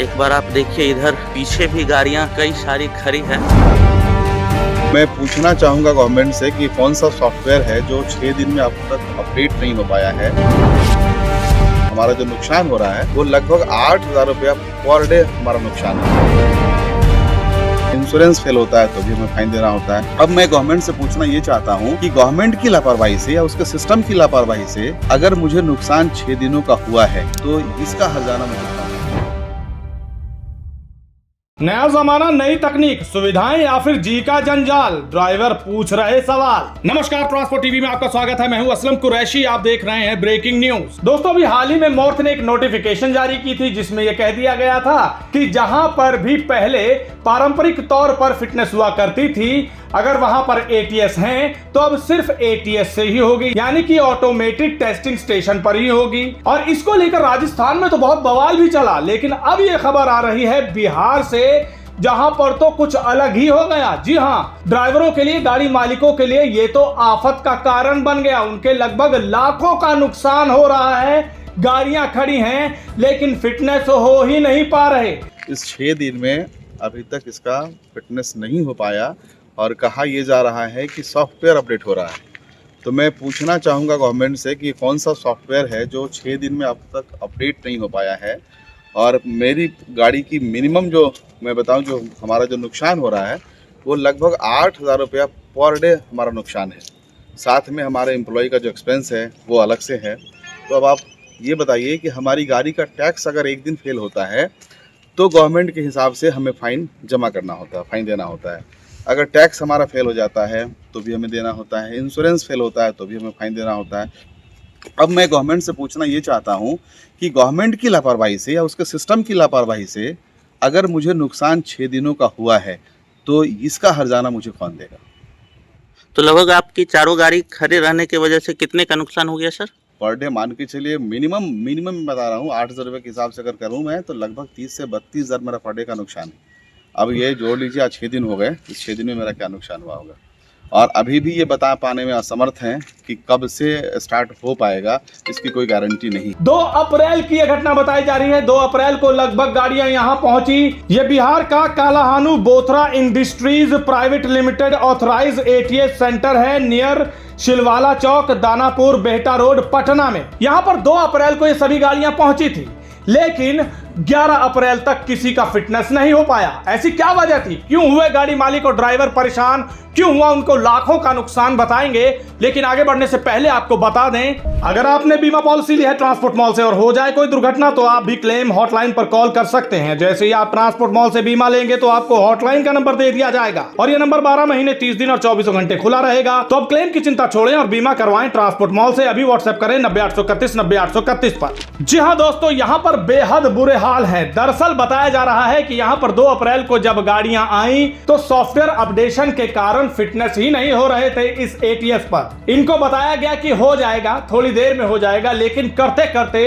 एक बार आप देखिए, इधर पीछे भी गाड़ियां कई सारी खड़ी है। मैं पूछना चाहूँगा गवर्नमेंट से कि कौन सा सॉफ्टवेयर है जो 6 दिन में अब तक अपडेट नहीं हो पाया है। हमारा जो नुकसान हो रहा है वो लगभग 8,000 रुपया पर डे हमारा नुकसान है। इंश्योरेंस फेल होता है तो भी हमें फाइन देना होता है। अब मैं गवर्नमेंट से पूछना ये चाहता हूँ कि गवर्नमेंट की लापरवाही से या उसके सिस्टम की लापरवाही से अगर मुझे नुकसान 6 दिनों का हुआ है तो इसका हर्जाना मुझे कौन देगा? नया जमाना, नई तकनीक, सुविधाएं या फिर जी का जंजाल, ड्राइवर पूछ रहे सवाल। नमस्कार, ट्रांसपोर्ट टीवी में आपका स्वागत है। मैं हूं असलम कुरैशी, आप देख रहे हैं ब्रेकिंग न्यूज। दोस्तों, अभी हाल ही में मोर्थ ने एक नोटिफिकेशन जारी की थी जिसमें यह कह दिया गया था कि जहां पर भी पहले पारंपरिक तौर पर फिटनेस हुआ करती थी, अगर वहां पर एटीएस हैं तो अब सिर्फ एटीएस से ही होगी, यानी कि ऑटोमेटेड टेस्टिंग स्टेशन पर ही होगी। और इसको लेकर राजस्थान में तो बहुत बवाल भी चला, लेकिन अब यह खबर आ रही है बिहार से, जहां पर तो कुछ अलग ही हो गया। जी हां, ड्राइवरों के लिए, गाड़ी मालिकों के लिए ये तो आफत का कारण बन गया। उनके लगभग लाखों का नुकसान हो रहा है। गाड़ियां खड़ी हैं लेकिन फिटनेस हो ही नहीं पा रहे। इस 6 दिन में अभी तक इसका फिटनेस नहीं हो पाया और कहा यह जा रहा है कि सॉफ्टवेयर अपडेट हो रहा है। तो मैं पूछना चाहूँगा गवर्नमेंट से कि कौन सा सॉफ्टवेयर है जो 6 दिन में अब तक अपडेट नहीं हो पाया है। और मेरी गाड़ी की मिनिमम जो मैं बताऊं, जो हमारा जो नुकसान हो रहा है वो लगभग 8,000 रुपया पर डे हमारा नुकसान है। साथ में हमारे एम्प्लॉय का जो एक्सपेंस है वो अलग से है। तो अब आप ये बताइए कि हमारी गाड़ी का टैक्स अगर एक दिन फेल होता है तो गवर्नमेंट के हिसाब से हमें फ़ाइन जमा करना होता है, फ़ाइन देना होता है। अगर टैक्स हमारा फेल हो जाता है तो भी हमें देना होता है। इंश्योरेंस फेल होता है तो भी हमें फ़ाइन देना होता है। अब मैं गवर्नमेंट से पूछना ये चाहता हूँ कि गवर्नमेंट की लापरवाही से या उसके सिस्टम की लापरवाही से अगर मुझे नुकसान 6 दिनों का हुआ है तो इसका हर्जाना मुझे कौन देगा? तो लगभग आपकी चारों गाड़ी खड़े रहने की वजह से कितने का नुकसान हो गया सर? पर डे मान के चलिए, मिनिमम बता रहा हूँ, 8,000 रुपये के हिसाब से अगर करूँ मैं तो लगभग 30 से 32,000 मेरा पर डे का नुकसान है। अब ये जोड़ लीजिए, आज 6 दिन हो गए, इस 6 दिन में मेरा क्या नुकसान हुआ होगा। और अभी भी ये बता पाने में असमर्थ हैं कि कब से स्टार्ट हो पाएगा, इसकी कोई गारंटी नहीं। 2 अप्रैल की यह घटना बताई जा रही है। 2 अप्रैल को लगभग गाड़ियां यहां पहुंची। ये बिहार का कालाहानू Bothra industries private limited authorise ATS centre है, नियर शिलवाला चौक, दानापुर, बेहटा रोड, पटना में। यहां पर 2 अप्रैल को ये सभी गाड़ियां पहुंची थी, लेकिन 11 अप्रैल तक किसी का फिटनेस नहीं हो पाया। ऐसी क्या वजह थी? क्यों हुए गाड़ी मालिक और ड्राइवर परेशान? क्यों हुआ उनको लाखों का नुकसान? बताएंगे, लेकिन आगे बढ़ने से पहले आपको बता दें, अगर आपने बीमा पॉलिसी ली है ट्रांसपोर्ट मॉल से और हो जाए कोई दुर्घटना तो आप भी क्लेम हॉटलाइन पर कॉल कर सकते हैं। जैसे ही आप ट्रांसपोर्ट मॉल से बीमा लेंगे तो आपको हॉटलाइन का नंबर दे दिया जाएगा और यह नंबर 12 महीने 30 दिन और 24 घंटे खुला रहेगा। तो अब क्लेम की चिंता छोड़ें और बीमा करवाएं ट्रांसपोर्ट मॉल से। अभी व्हाट्सएप करें 90 831 पर। जी हाँ दोस्तों, यहाँ पर बेहद बुरे हाल है। दरअसल बताया जा रहा है कि यहाँ पर 2 अप्रैल को जब गाड़ियां आई तो सॉफ्टवेयर अपडेशन के कारण फिटनेस ही नहीं हो रहे थे इस एटीएस पर। इनको बताया गया कि हो जाएगा, थोड़ी देर में हो जाएगा, लेकिन करते करते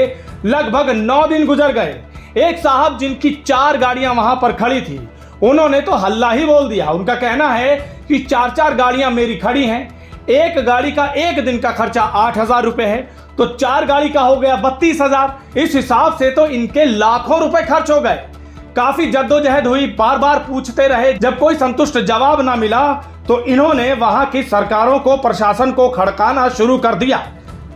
लगभग 9 दिन गुजर गए। एक साहब जिनकी 4 गाड़ियां वहां पर खड़ी थी, उन्होंने तो हल्ला ही बोल दिया। उनका कहना है कि 4 गाड़ियां मेरी खड़ी हैं, एक गाड़ी का एक दिन का खर्चा 8,000 रुपए है, तो 4 गाड़ी का हो गया 32,000। इस हिसाब से तो इनके लाखों रुपए खर्च हो गए। काफी जद्दोजहद हुई, बार बार पूछते रहे। जब कोई संतुष्ट जवाब ना मिला तो इन्होंने वहां की सरकारों को, प्रशासन को खड़काना शुरू कर दिया।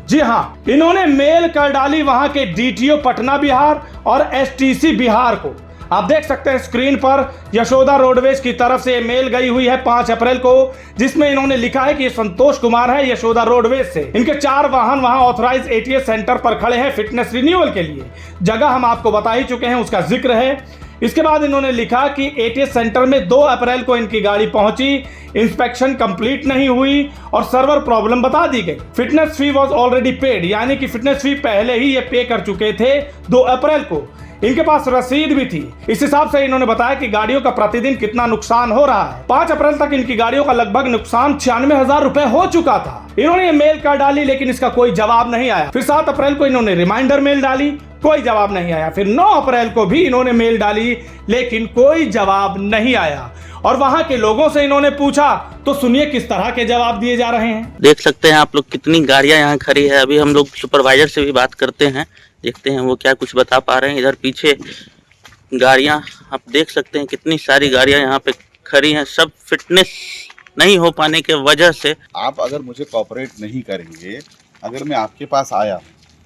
जी हां, इन्होंने मेल कर डाली वहां के डीटीओ पटना बिहार और एसटीसी बिहार को। आप देख सकते हैं स्क्रीन पर, यशोदा रोडवेज की तरफ से मेल गई हुई है 5 अप्रैल को, जिसमें इन्होंने लिखा है कि ये संतोष कुमार है यशोदा रोडवेज से। इनके 4 वाहन वहां ऑथराइज एटीएस सेंटर पर खड़े हैं फिटनेस रिन्यूअल के लिए। जगह हम आपको बता ही चुके हैं, उसका जिक्र है। इसके बाद इन्होंने लिखा कि एटीएस सेंटर में 2 अप्रैल को इनकी गाड़ी पहुंची, इंस्पेक्शन कंप्लीट नहीं हुई और सर्वर प्रॉब्लम बता दी गई। Fitness fee was already paid, यानी कि फिटनेस फी पहले ही ये पे कर चुके थे 2 अप्रैल को। इनके पास रसीद भी थी। इस हिसाब से इन्होंने बताया कि गाड़ियों का प्रतिदिन कितना नुकसान हो रहा है। 5 अप्रैल तक इनकी गाड़ियों का लगभग नुकसान 96,000 रुपए हो चुका था। इन्होंने ये मेल कर डाली, लेकिन इसका कोई जवाब नहीं आया। फिर 7 अप्रैल को इन्होंने रिमाइंडर मेल डाली, कोई जवाब नहीं आया। फिर 9 अप्रैल को भी इन्होंने मेल डाली, लेकिन कोई जवाब नहीं आया। और वहां के लोगों से इन्होंने पूछा तो सुनिए किस तरह के जवाब दिए जा रहे हैं। देख सकते हैं आप लोग कितनी गाड़ियां यहाँ खड़ी है। अभी हम लोग सुपरवाइजर से भी बात करते हैं, देखते हैं वो क्या कुछ बता पा रहे हैं। इधर पीछे गाड़ियां आप देख सकते हैं, कितनी सारी गाड़ियां यहाँ पे खड़ी हैं, सब फिटनेस नहीं हो पाने के वजह से। आप अगर मुझे कॉपरेट नहीं करेंगे, अगर मैं आपके पास आया,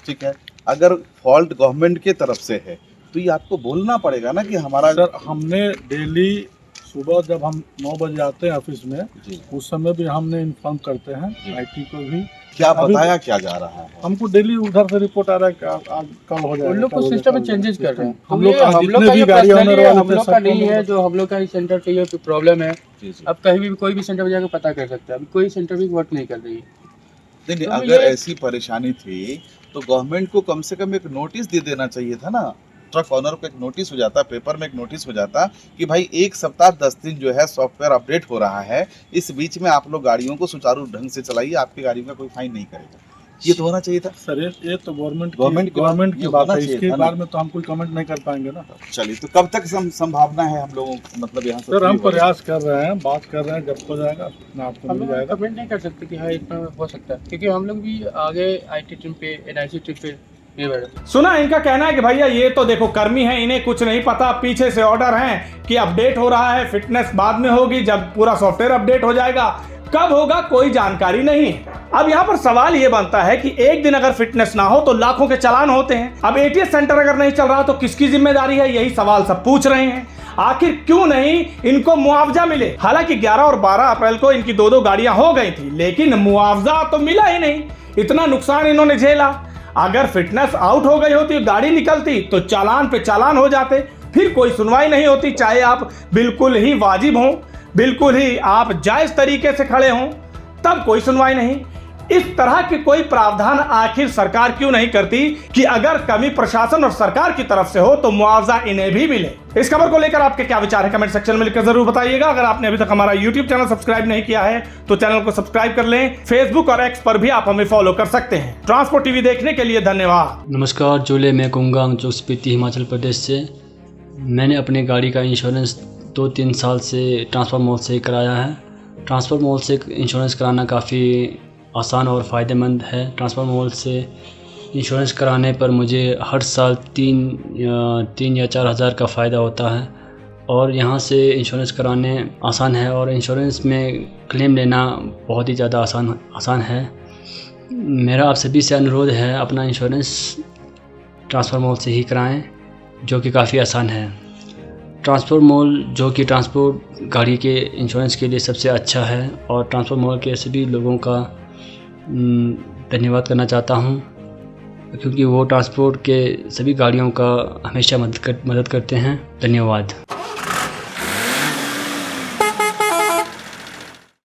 ठीक है, अगर फॉल्ट गवर्नमेंट के तरफ से है तो ये आपको बोलना पड़ेगा ना कि हमारा। सर हमने डेली सुबह जब हम 9 बजे आते हैं ऑफिस में, जी, उस समय भी हमने इन्फॉर्म करते हैं आईटी को भी। क्या अभी- बताया क्या जा रहा है? हमको डेली उधर से रिपोर्ट आ रहा है कि आज कल हो जाएगा। उन लोग कल को हो सिस्टम जाएगा, में चेंजेस कर रहे हैं। हम लोग का हम लोग जितने का भी ये गाड़ी पर्सनली ओनर वाले हम थे, लोग का सबको नहीं हम है, लोग- जो हम लोग का ही सेंटर पे ये प्रॉब्लम है। जी, जी। अब कहीं भी कोई भी सेंटर पे जाकर पता कर सकते हैं, अभी कोई सेंटर भी वर्क नहीं कर रही है। नहीं, तो अगर ये- ऐसी परेशानी थी तो गवर्नमेंट को कम से कम एक नोटिस दे देना चाहिए था ना। ट्रक ऑनर को एक नोटिस हो जाता, पेपर में एक नोटिस हो जाता कि भाई 1 सप्ताह 10 दिन जो है सॉफ्टवेयर अपडेट हो रहा है, इस बीच में आप लोग गाड़ियों को सुचारू ढंग से चलाइए, आपकी गाड़ियों का कोई फाइन नहीं करेगा। ये तो होना चाहिए था। सर ये तो गवर्नमेंट गवर्नमेंट की बात है, होना चाहिए इसके था ना। बारे में तो हम कोई कमेंट नहीं कर पाएंगे ना। चलिए, तो कब तक संभावना है हम लोगों को, मतलब यहाँ से सर हम फ्री हो जाए? प्रयास कर रहे हैं, बात कर रहे हैं, जब हो जाएगा ना आपको हम मिल लोग जाएगा। कमेंट नहीं कर सकते कि हाँ इतना हो सकता है, क्योंकि हम लोग भी आगे आईटी टीम पे, एनआईसी टीम पे ये बैठे। सुना, इनका कहना है कि भैया ये तो देखो कर्मी है, इन्हें कुछ नहीं पता, पीछे से ऑर्डर हैं कि अपडेट हो रहा है, फिटनेस बाद में होगी जब पूरा सॉफ्टवेयर अपडेट हो जाएगा, कब होगा कोई जानकारी नहीं है। अब यहाँ पर सवाल ये बनता है कि एक दिन अगर फिटनेस ना हो तो लाखों के चालान होते हैं। अब एटीएस सेंटर अगर नहीं चल रहा तो किसकी जिम्मेदारी है, यही सवाल सब पूछ रहे हैं। आखिर क्यों नहीं इनको मुआवजा मिले? हालांकि 11 और 12 अप्रैल को इनकी 2-2 गाड़ियां हो गई थी, लेकिन मुआवजा तो मिला ही नहीं। इतना नुकसान इन्होंने झेला। अगर फिटनेस आउट हो गई होती, गाड़ी निकलती तो चालान पे चालान हो जाते, फिर कोई सुनवाई नहीं होती, चाहे आप बिल्कुल ही वाजिब हों, बिल्कुल ही आप जायज तरीके से खड़े हों, तब कोई सुनवाई नहीं। इस तरह के कोई प्रावधान आखिर सरकार क्यों नहीं करती कि अगर कमी प्रशासन और सरकार की तरफ से हो तो मुआवजा इन्हें भी मिले? इस खबर को लेकर आपके क्या विचार है, कमेंट सेक्शन में लिखकर जरूर बताइएगा। अगर आपने अभी तक हमारा यूट्यूब चैनल सब्सक्राइब नहीं किया है तो चैनल को सब्सक्राइब कर लें। फेसबुक और एक्स पर भी आप हमें फॉलो कर सकते हैं। ट्रांसपोर्ट टीवी देखने के लिए धन्यवाद। नमस्कार, जोले मैं कुंगांग जो स्पीति हिमाचल प्रदेश से। मैंने अपनी गाड़ी का इंश्योरेंस 2-3 साल से ट्रांसपोर्ट मॉल से कराया है। ट्रांसपोर्ट मॉल से इंश्योरेंस कराना काफ़ी आसान और फ़ायदेमंद है। ट्रांसपोर्ट मॉल से इंश्योरेंस कराने पर मुझे हर साल 3 या 4 हज़ार का फ़ायदा होता है और यहाँ से इंश्योरेंस कराने आसान है और इंश्योरेंस में क्लेम लेना बहुत ही ज़्यादा आसान है। मेरा आप सभी से अनुरोध है, अपना इंश्योरेंस ट्रांसपोर्ट मॉल से ही कराएं, जो कि काफ़ी आसान है। ट्रांसपोर्ट मॉल जो कि ट्रांसपोर्ट गाड़ी के इंश्योरेंस के लिए सबसे अच्छा है और ट्रांसपोर्ट मॉल के सभी लोगों का धन्यवाद करना चाहता हूं, क्योंकि वो ट्रांसपोर्ट के सभी गाड़ियों का हमेशा मदद करते हैं। धन्यवाद।